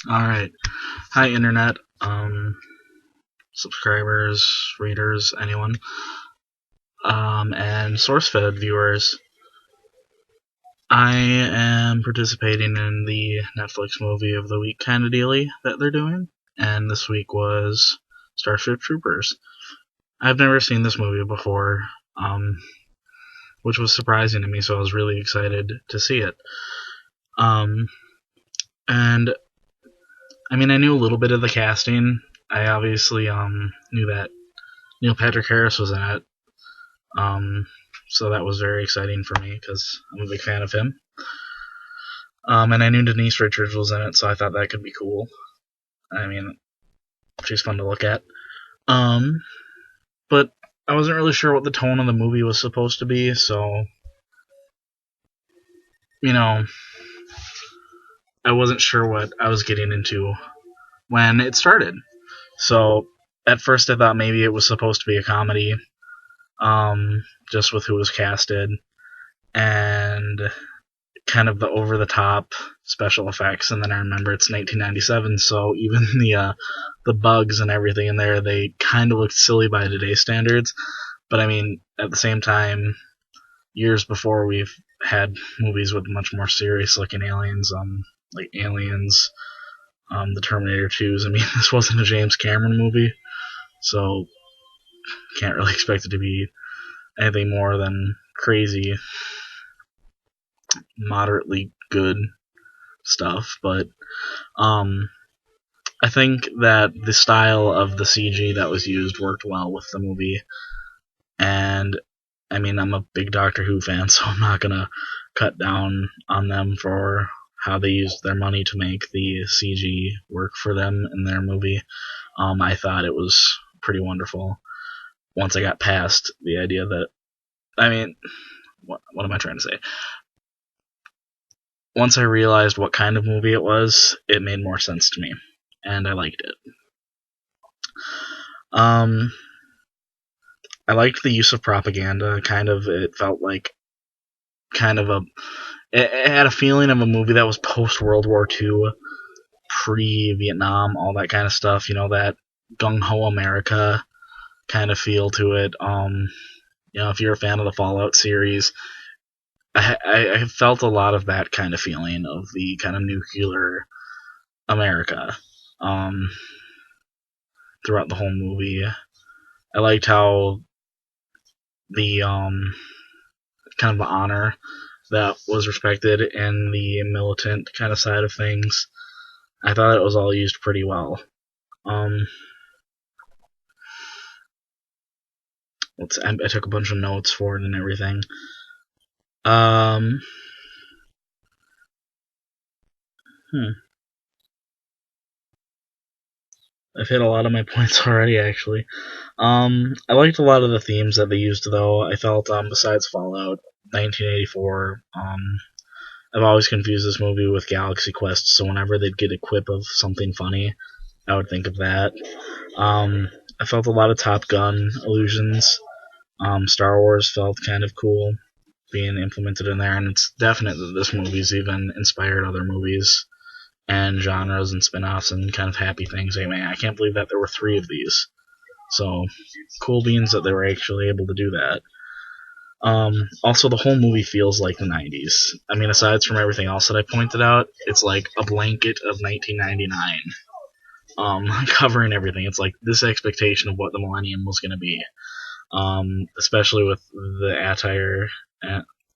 Alright. Hi, Internet. Subscribers, readers, anyone. And SourceFed viewers. I am participating in the Netflix movie of the week kind of dealy that they're doing. And this week was Starship Troopers. I've never seen this movie before, which was surprising to me, so I was really excited to see it. And I mean, I knew a little bit of the casting. I obviously knew that Neil Patrick Harris was in it, so that was very exciting for me because I'm a big fan of him. And I knew Denise Richards was in it, so I thought that could be cool. I mean, she's fun to look at. But I wasn't really sure what the tone of the movie was supposed to be, so I wasn't sure what I was getting into when it started. So at first I thought maybe it was supposed to be a comedy, just with who was casted, and kind of the over-the-top special effects. And then I remember it's 1997, so even the bugs and everything in there, they kind of looked silly by today's standards. But I mean, at the same time, years before, we've had movies with much more serious-looking aliens, like Aliens, the Terminator 2s. I mean, this wasn't a James Cameron movie, so can't really expect it to be anything more than crazy, moderately good stuff. But I think that the style of the CG that was used worked well with the movie. And I mean, I'm a big Doctor Who fan, so I'm not gonna cut down on them for how they used their money to make the CG work for them in their movie. I thought it was pretty wonderful once I got past the idea that, I mean, what am I trying to say? Once I realized what kind of movie it was, it made more sense to me, and I liked it. I liked the use of propaganda. It felt like it had a feeling of a movie that was post World War II, pre-Vietnam, all that kind of stuff. That gung-ho America kind of feel to it. If you're a fan of the Fallout series, I felt a lot of that kind of feeling of the kind of nuclear America throughout the whole movie. I liked how the kind of the honor that was respected in the militant kind of side of things. I thought it was all used pretty well. I took a bunch of notes for it and everything. I've hit a lot of my points already, actually. I liked a lot of the themes that they used, though. I felt, besides Fallout 1984, I've always confused this movie with Galaxy Quest, so whenever they'd get a quip of something funny, I would think of that. I felt a lot of Top Gun allusions. Star Wars felt kind of cool being implemented in there, and it's definite that this movie's even inspired other movies and genres and spin-offs and kind of happy things. I mean, I can't believe that there were 3 of these. So, cool beans that they were actually able to do that. Also, the whole movie feels like the 90s. I mean, aside from everything else that I pointed out, it's like a blanket of 1999. Covering everything. It's like this expectation of what the millennium was going to be. Especially with the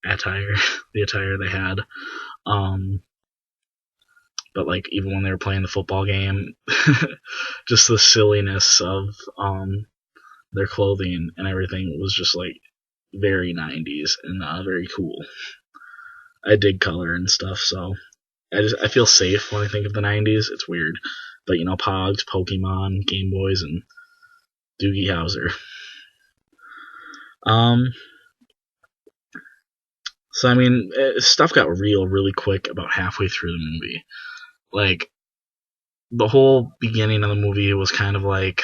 attire they had. But like even when they were playing the football game, just the silliness of their clothing and everything was just like very 90s and very cool. I dig color and stuff, so I feel safe when I think of the 90s. It's weird, but Pogs, Pokemon, Game Boys, and Doogie Howser. So I mean, stuff got real really quick about halfway through the movie. Like, the whole beginning of the movie was kind of like,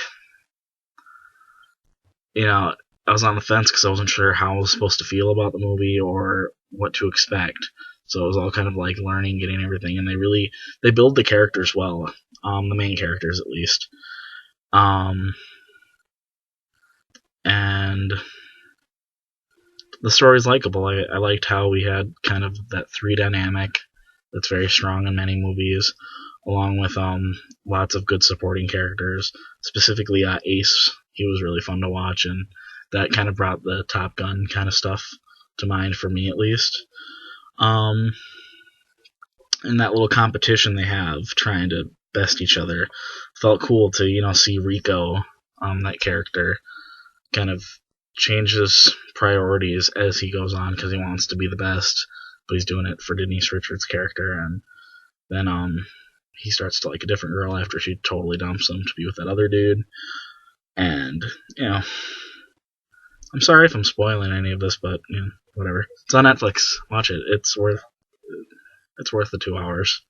I was on the fence because I wasn't sure how I was supposed to feel about the movie or what to expect. So it was all kind of like learning, getting everything, and they build the characters well, the main characters at least. And the story's likable. I liked how we had kind of that three dynamic that's very strong in many movies, along with lots of good supporting characters. Specifically, Ace, he was really fun to watch, and that kind of brought the Top Gun kind of stuff to mind for me at least. And that little competition they have trying to best each other felt cool to see Rico, that character, kind of changes priorities as he goes on because he wants to be the best, but he's doing it for Denise Richards' character, and then he starts to like a different girl after she totally dumps him to be with that other dude. And I'm sorry if I'm spoiling any of this, but whatever. It's on Netflix. Watch it. It's worth the 2 hours.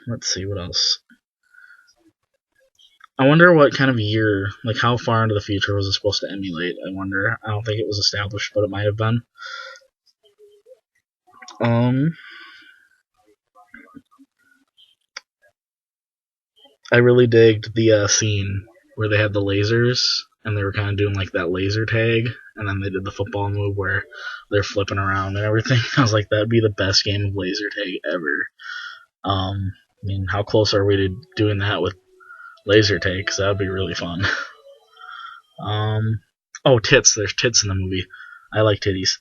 Let's see what else. I wonder what kind of year, like how far into the future was it supposed to emulate? I wonder. I don't think it was established, but it might have been. I really digged the scene where they had the lasers and they were kind of doing like that laser tag, and then they did the football move where they're flipping around and everything. I was like, that'd be the best game of laser tag ever. I mean, how close are we to doing that with laser tag? Because that would be really fun. Oh, tits. There's tits in the movie. I like titties.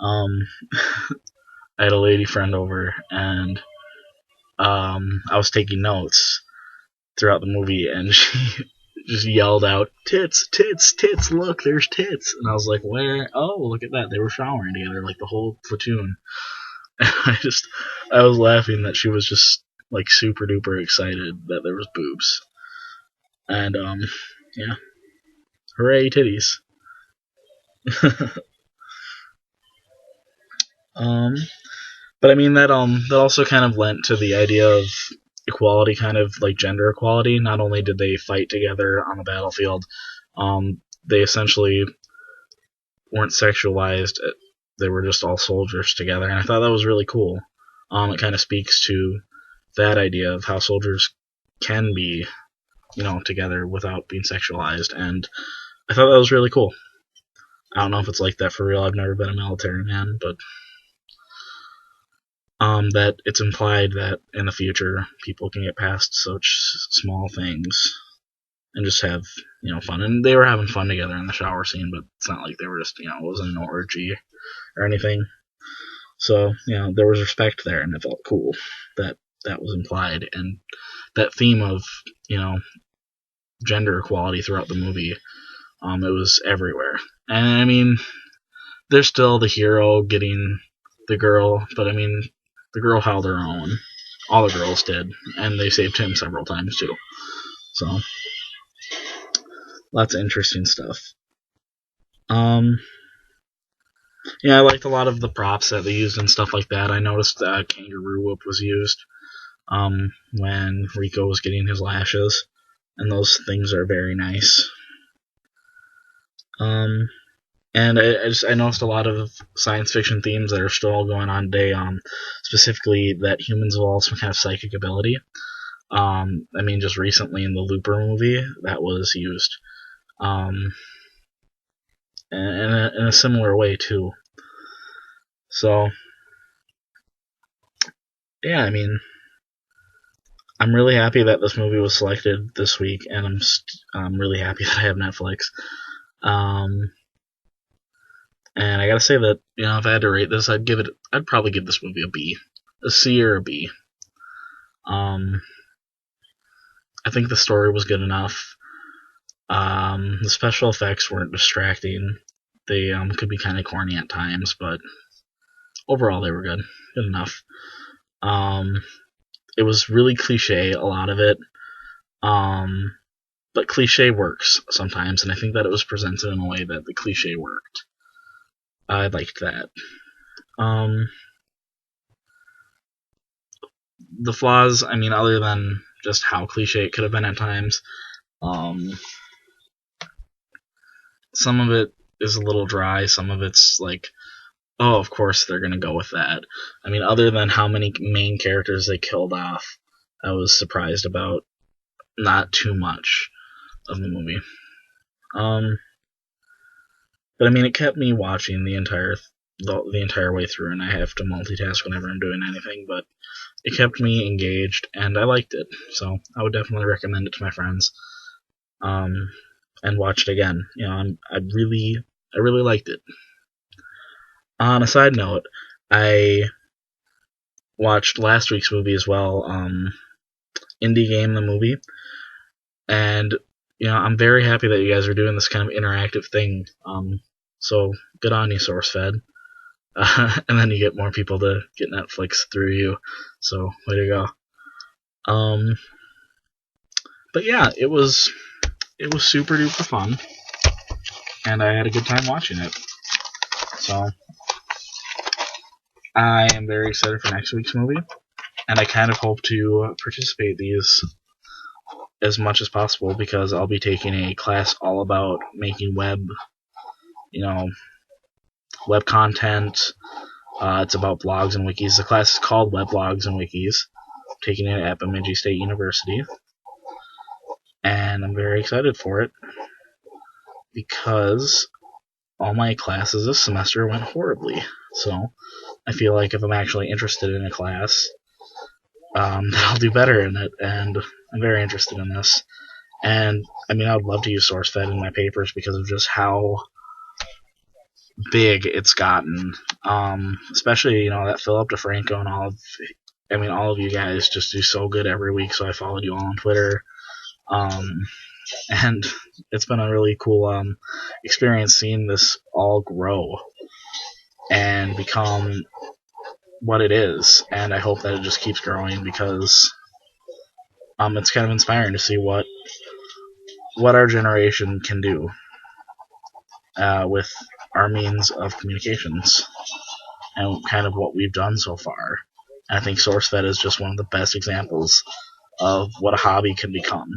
I had a lady friend over, and I was taking notes throughout the movie, and she just yelled out, "Tits, tits, tits! Look, there's tits!" And I was like, "Where? Oh, look at that! They were showering together, like the whole platoon." And I was laughing that she was just like super duper excited that there was boobs, and yeah, hooray titties. But I mean that also kind of lent to the idea of equality, kind of like gender equality. Not only did they fight together on the battlefield, they essentially weren't sexualized. They were just all soldiers together, and I thought that was really cool. It kind of speaks to that idea of how soldiers can be, together without being sexualized, and I thought that was really cool. I don't know if it's like that for real. I've never been a military man, but that it's implied that in the future people can get past such small things and just have fun. And they were having fun together in the shower scene, but it's not like they were just it wasn't an orgy or anything. So there was respect there, and it felt cool that was implied, and that theme of gender equality throughout the movie, it was everywhere. And I mean, there's still the hero getting the girl, but I mean, the girl held her own. All the girls did, and they saved him several times too. So, lots of interesting stuff. I liked a lot of the props that they used and stuff like that. I noticed that kangaroo whoop was used when Rico was getting his lashes, and those things are very nice. And I noticed a lot of science fiction themes that are still going on today. Specifically that humans evolve some kind of psychic ability. I mean, just recently in the Looper movie, that was used. In a similar way too. So, yeah, I mean, I'm really happy that this movie was selected this week, and I'm really happy that I have Netflix. And I gotta say that if I had to rate this, I'd probably give this movie a B, a C or a B. I think the story was good enough. The special effects weren't distracting. They could be kind of corny at times, but overall they were good enough. It was really cliche, a lot of it, but cliche works sometimes, and I think that it was presented in a way that the cliche worked. I liked that. The flaws, I mean, other than just how cliche it could have been at times, some of it is a little dry. Some of it's like, oh, of course they're gonna go with that. I mean, other than how many main characters they killed off, I was surprised about not too much of the movie. But I mean, it kept me watching the entire way through, and I have to multitask whenever I'm doing anything. But it kept me engaged, and I liked it. So I would definitely recommend it to my friends. And watch it again. You know, I really liked it. On a side note, I watched last week's movie as well, Indie Game the movie, and you know, I'm very happy that you guys are doing this kind of interactive thing. So good on you, SourceFed. And then you get more people to get Netflix through you. So way to go. But yeah, it was super duper fun, and I had a good time watching it. So I am very excited for next week's movie, and I kind of hope to participate these as much as possible because I'll be taking a class all about making web content. It's about blogs and wikis. The class is called Weblogs and Wikis. I'm taking it at Bemidji State University, and I'm very excited for it because all my classes this semester went horribly. So I feel like if I'm actually interested in a class, I'll do better in it, and I'm very interested in this. And I mean, I would love to use SourceFed in my papers because of just how big it's gotten. Especially, that Philip DeFranco and all of you guys just do so good every week. So I followed you all on Twitter, and it's been a really cool experience seeing this all grow and become what it is. And I hope that it just keeps growing because it's kind of inspiring to see what our generation can do with our means of communications and kind of what we've done so far. And I think SourceFed is just one of the best examples of what a hobby can become.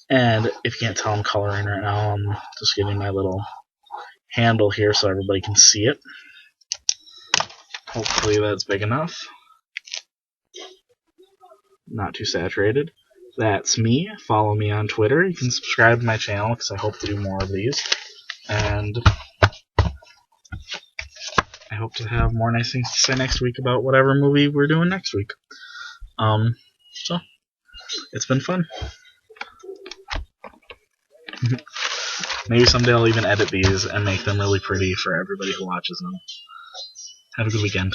And if you can't tell, I'm coloring right now. I'm just getting my little handle here so everybody can see it. Hopefully that's big enough. Not too saturated. That's me. Follow me on Twitter. You can subscribe to my channel because I hope to do more of these. And I hope to have more nice things to say next week about whatever movie we're doing next week. So, it's been fun. Maybe someday I'll even edit these and make them really pretty for everybody who watches them. Have a good weekend.